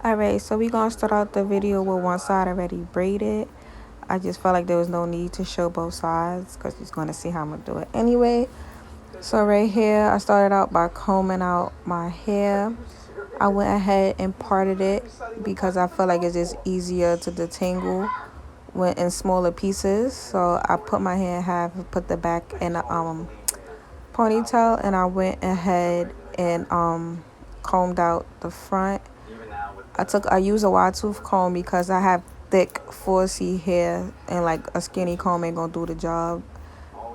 Alright, so we gonna start out the video with one side already braided. I just felt like there was no need to show both sides because you're gonna see how I'm gonna do it anyway. So right here, I started out by combing out my hair. I went ahead and parted it because I feel like it's just easier to detangle when in smaller pieces. So I put my hair in half, put the back in a ponytail, and I went ahead and combed out the front. I use a wide tooth comb because I have thick 4C hair, and like a skinny comb ain't gonna do the job.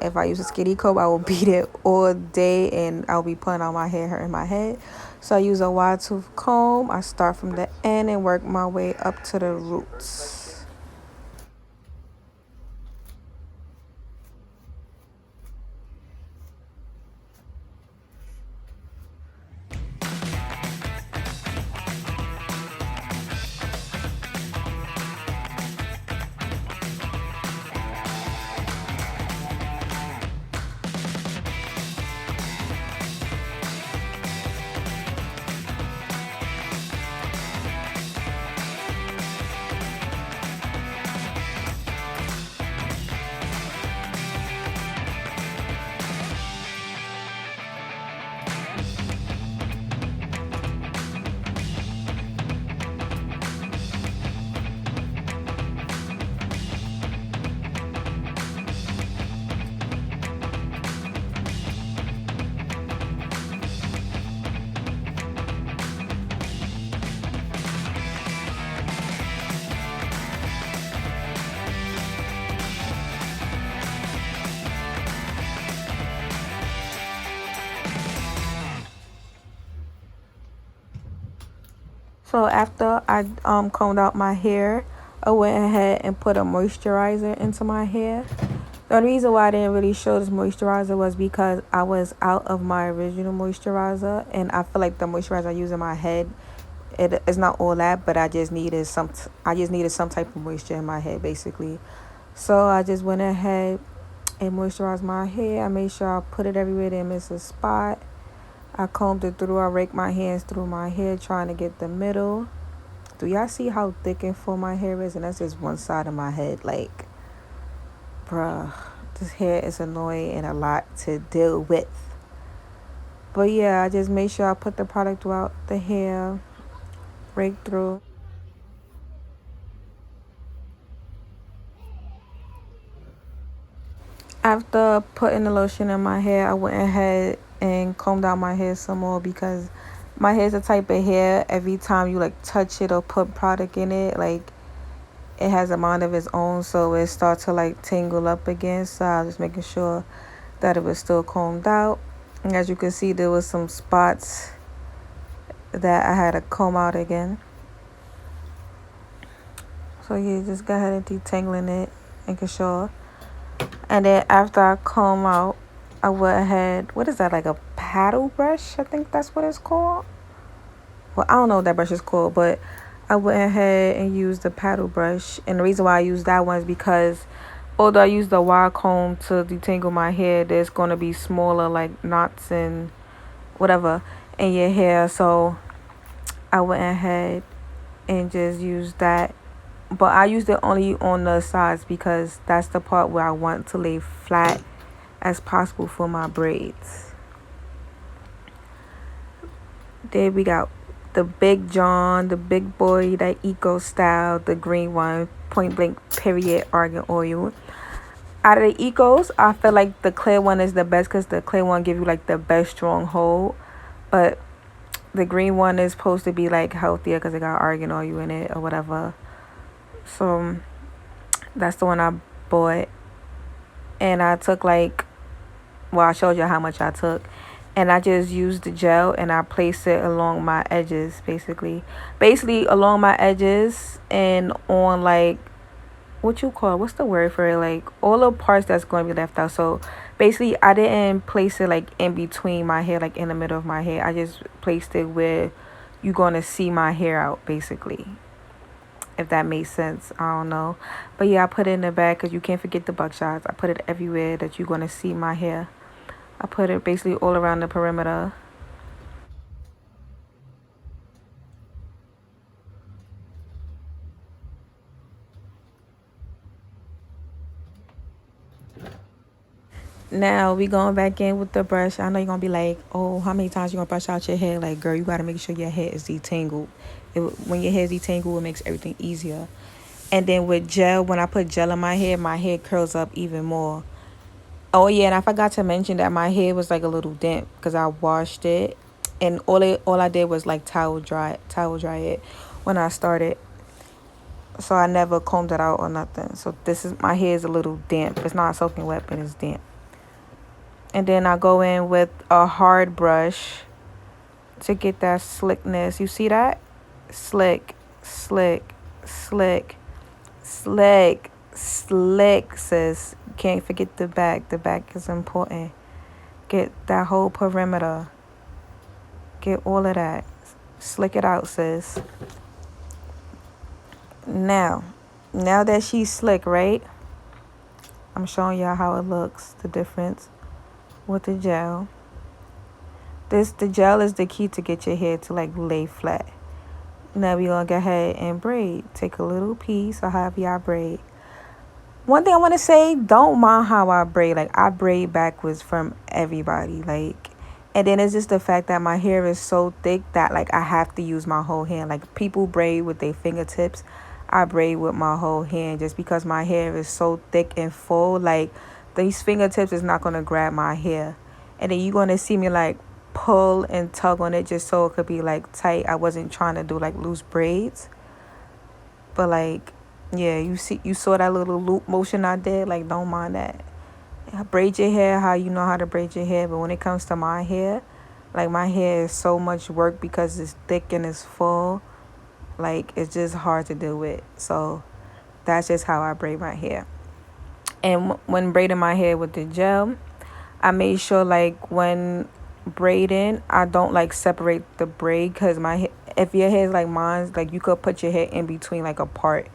If I use a skinny comb, I will beat it all day and I'll be pulling out my hair hurting my head. So I use a wide tooth comb. I start from the end and work my way up to the roots. So after I combed out my hair, I went ahead and put a moisturizer into my hair. The reason why I didn't really show this moisturizer was because I was out of my original moisturizer, and I feel like the moisturizer I use in my head, it's not all that, but I just needed some type of moisture in my head basically. So I just went ahead and moisturized my hair. I made sure I put it everywhere, didn't miss a spot. I combed it through. I raked my hands through my hair trying to get the middle. Do y'all see how thick and full my hair is? And that's just one side of my head. Like, bruh, this hair is annoying and a lot to deal with. But yeah, I just made sure I put the product throughout the hair, raked through. After putting the lotion in my hair, I went ahead and combed out my hair some more because my hair is the type of hair, every time you like touch it or put product in it, like it has a mind of its own, so it starts to like tangle up again. So I was making sure that it was still combed out. And as you can see, there was some spots that I had to comb out again. So yeah, just go ahead and detangling it, making sure. And then after I comb out, I went ahead, what is that, like a paddle brush? I think that's what it's called. Well, I don't know what that brush is called, but I went ahead and used the paddle brush. And the reason why I used that one is because although I used the wire comb to detangle my hair, there's going to be smaller like knots and whatever in your hair. So I went ahead and just used that. But I used it only on the sides because that's the part where I want to lay flat as possible for my braids. There we got the Big John, the big boy, that eco style, the green one, point blank period argan oil. Out of the ecos, I feel like the clear one is the best because the clear one give you like the best strong hold. But the green one is supposed to be like healthier because it got argan oil in it or whatever. So that's the one I bought. And I took like, well, I showed you how much I took. And I just used the gel and I placed it along my edges, basically along my edges and on like, what's the word for it, like all the parts that's going to be left out. So basically I didn't place it like in between my hair, like in the middle of my hair. I just placed it where you're going to see my hair out, basically, if that makes sense. I don't know, but yeah, I put it in the back because you can't forget the buckshots. I put it everywhere that you're going to see my hair. I put it basically all around the perimeter. Now we going back in with the brush. I know you're gonna be like, oh, how many times you gonna brush out your hair? Like, girl, you gotta make sure your hair is detangled. When your hair is detangled, it makes everything easier. And then with gel, when I put gel in my hair curls up even more. Oh yeah, and I forgot to mention that my hair was like a little damp because I washed it, and all I did was like towel dry it when I started. So I never combed it out or nothing. So this is my hair is a little damp. It's not soaking wet, but it's damp. And then I go in with a hard brush to get that slickness. You see that? Slick, slick, slick, slick, slick, sis. Can't forget the back. The back is important. Get that whole perimeter. Get all of that. Slick it out, sis. Now, now that she's slick, right? I'm showing y'all how it looks, the difference with the gel. The gel is the key to get your hair to like lay flat. Now we gonna go ahead and braid. Take a little piece or however y'all braid. One thing I want to say, don't mind how I braid. Like, I braid backwards from everybody. Like, and then it's just the fact that my hair is so thick that, like, I have to use my whole hand. Like, people braid with their fingertips. I braid with my whole hand just because my hair is so thick and full. Like, these fingertips is not going to grab my hair. And then you're going to see me, like, pull and tug on it just so it could be, like, tight. I wasn't trying to do, like, loose braids. But, like, yeah, you saw that little loop motion I did. Like, don't mind that. Braid your hair how you know how to braid your hair. But when it comes to my hair, like, my hair is so much work because it's thick and it's full. Like, it's just hard to deal with. So that's just how I braid my hair. And when braiding my hair with the gel, I made sure, like, when braiding, I don't, like, separate the braid. Because if your hair is like mine, like, you could put your hair in between, like, a part,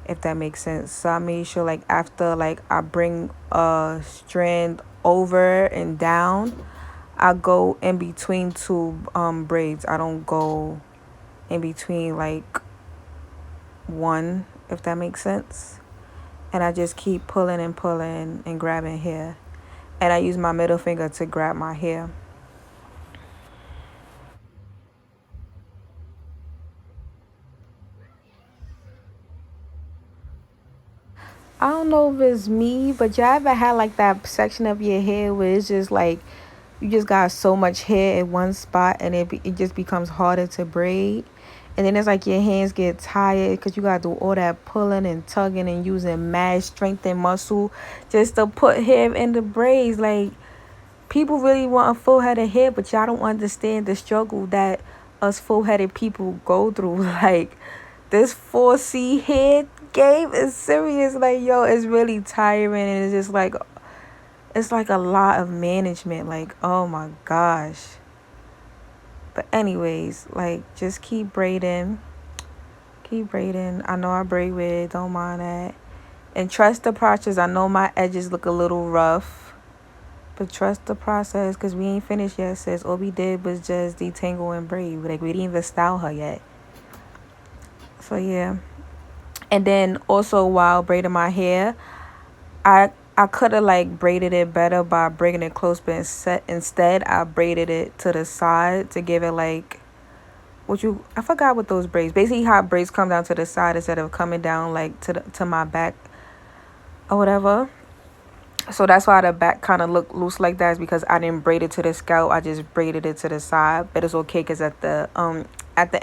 if that makes sense. So I made sure, like, after, like, I bring a strand over and down, I go in between two braids. I don't go in between, like, one, if that makes sense. And I just keep pulling and pulling and grabbing hair. And I use my middle finger to grab my hair. I don't know if it's me, but y'all ever had like that section of your hair where it's just like you just got so much hair in one spot and it just becomes harder to braid. And then it's like your hands get tired because you got to do all that pulling and tugging and using mad strength and muscle just to put hair in the braids. Like, people really want a full-headed hair, but y'all don't understand the struggle that us full-headed people go through. Like, this 4C hair game is serious. Like, yo, it's really tiring, and it's just like, it's like a lot of management. Like, oh my gosh. But anyways, like, just keep braiding. Keep braiding. I know I braid with, don't mind that. And trust the process. I know my edges look a little rough, but trust the process because we ain't finished yet, sis. All we did was just detangle and braid. Like, we didn't even style her yet. So, yeah. And then also while braiding my hair, I could have, like, braided it better by bringing it close, but instead I braided it to the side to give it, like, I forgot what those braids, basically how braids come down to the side instead of coming down, like, to my back or whatever. So that's why the back kind of looked loose like that, is because I didn't braid it to the scalp. I just braided it to the side. But it's okay because at the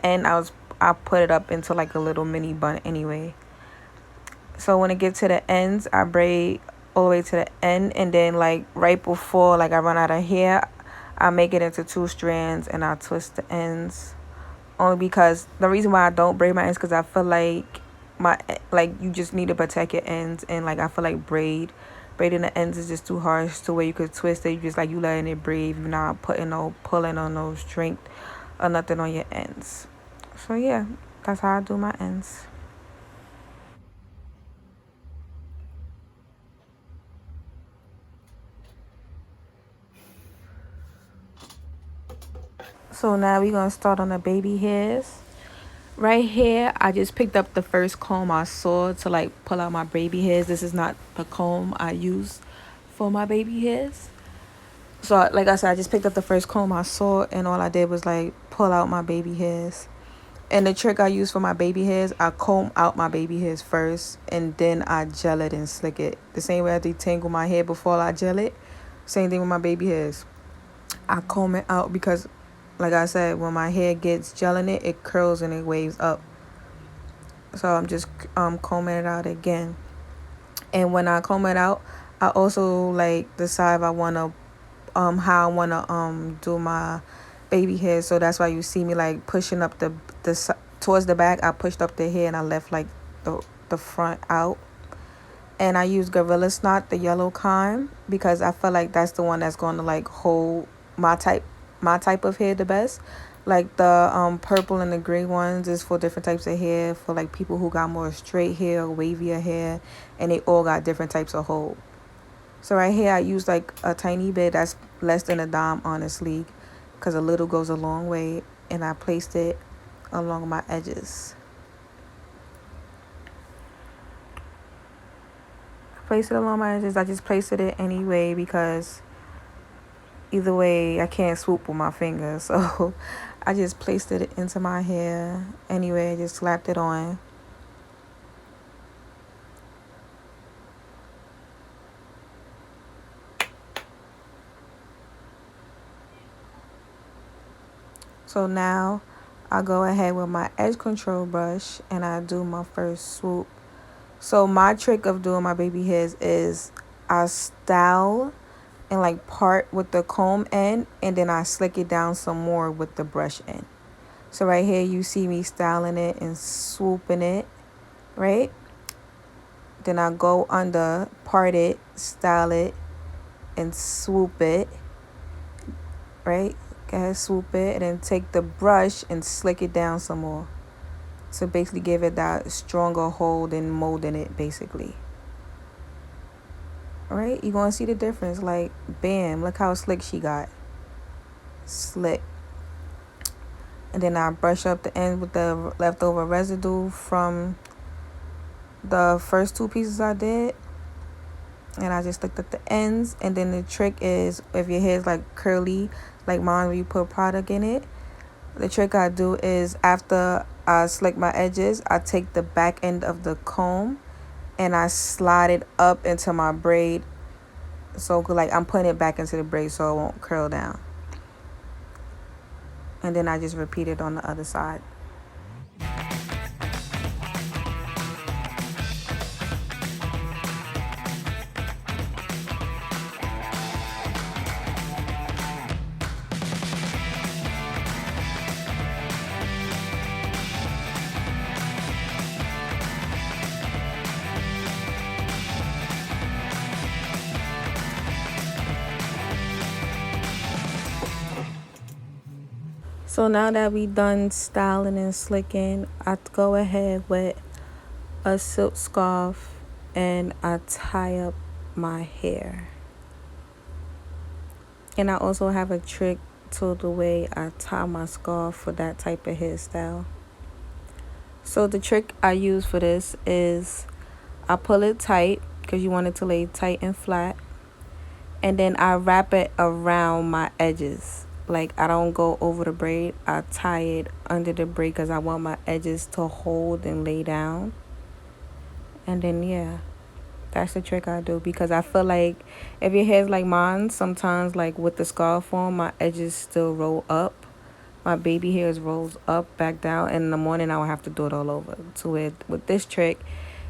end I put it up into like a little mini bun anyway. So when it gets to the ends, I braid all the way to the end, and then like right before like I run out of hair, I make it into 2 strands and I twist the ends. Only because the reason why I don't braid my ends because I feel like you just need to protect your ends, and like I feel like braiding the ends is just too harsh to where you could twist it. You just like you letting it breathe. You're not putting no pulling on no strength or nothing on your ends. So yeah, that's how I do my ends. So now we're gonna start on the baby hairs. Right here, I just picked up the first comb I saw to like pull out my baby hairs. This is not the comb I use for my baby hairs. So like I said, I just picked up the first comb I saw, and all I did was like pull out my baby hairs. And the trick I use for my baby hairs, I comb out my baby hairs first, and then I gel it and slick it. The same way I detangle my hair before I gel it. Same thing with my baby hairs. I comb it out because, like I said, when my hair gets gel in it, it curls and it waves up. So I'm just combing it out again. And when I comb it out, I also like decide if I wanna how I wanna do my baby hair. So that's why you see me like pushing up the towards the back. I pushed up the hair and I left like the front out. And I use Gorilla Snot, the yellow kind, because I feel like that's the one that's going to like hold my type of hair the best. Like the purple and the gray ones is for different types of hair, for like people who got more straight hair or wavier hair, and they all got different types of hold. So right here I use like a tiny bit, that's less than a dime honestly, because a little goes a long way, and I placed it along my edges. Place it along my edges. I just placed it anyway because either way I can't swoop with my fingers. So I just placed it into my hair anyway. I just slapped it on. So now I go ahead with my edge control brush and I do my first swoop. So my trick of doing my baby hairs is I style and like part with the comb end, and then I slick it down some more with the brush end. So right here you see me styling it and swooping it, right? Then I go under, part it, style it, and swoop it, right? Go ahead, swoop it, and then take the brush and slick it down some more. So basically give it that stronger hold and molding it basically. Alright, you're going to see the difference. Like, bam, look how slick she got. Slick. And then I brush up the end with the leftover residue from the first two pieces I did. And I just slicked up the ends. And then the trick is, if your hair is like curly, like mine, where you put product in it, the trick I do is after I slick my edges, I take the back end of the comb and I slide it up into my braid. So like I'm putting it back into the braid so it won't curl down. And then I just repeat it on the other side. So now that we done styling and slicking, I go ahead with a silk scarf and I tie up my hair. And I also have a trick to the way I tie my scarf for that type of hairstyle. So the trick I use for this is I pull it tight because you want it to lay tight and flat. And then I wrap it around my edges. Like, I don't go over the braid. I tie it under the braid because I want my edges to hold and lay down. And then, yeah, that's the trick I do. Because I feel like if your hair's like mine, sometimes, like, with the scarf on, my edges still roll up. My baby hairs rolls up, back down. And in the morning, I will have to do it all over. So with this trick,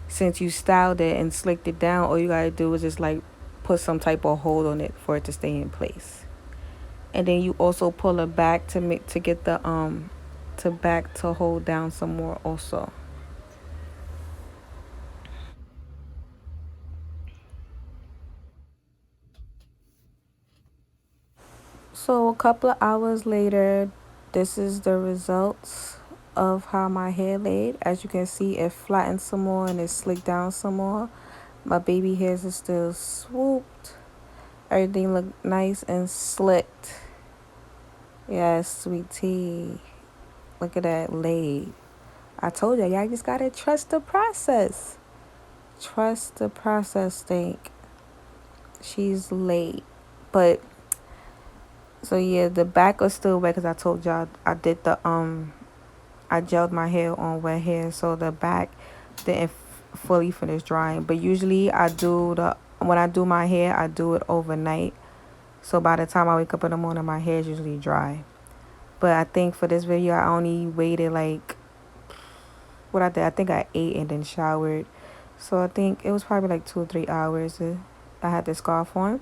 since you styled it and slicked it down, all you got to do is just, like, put some type of hold on it for it to stay in place. And then you also pull it back to get the to hold down some more also. So a couple of hours later, this is the results of how my hair laid. As you can see, it flattened some more and it slicked down some more. My baby hairs are still swooped. Everything looked nice and slicked. Yes, sweet tea. Look at that laid. I told y'all just gotta trust the process. Trust the process, think. She's late. But so yeah, the back is still wet because I told y'all I did the I gelled my hair on wet hair, so the back didn't fully finish drying. But usually I do the when I do my hair, I do it overnight. So by the time I wake up in the morning, my hair is usually dry. But I think for this video, I only waited like what I did. I think I ate and then showered. So I think it was probably like 2 or 3 hours. I had the scarf on,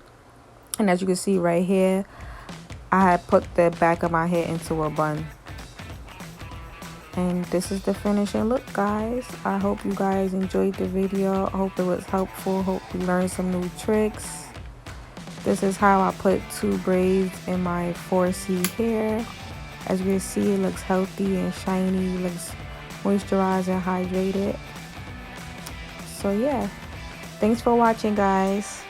and as you can see right here, I had put the back of my hair into a bun. And this is the finishing look, guys. I hope you guys enjoyed the video. I hope it was helpful. Hope you learned some new tricks. This is how I put 2 braids in my 4C hair. As you can see, it looks healthy and shiny. It looks moisturized and hydrated. So yeah, thanks for watching, guys.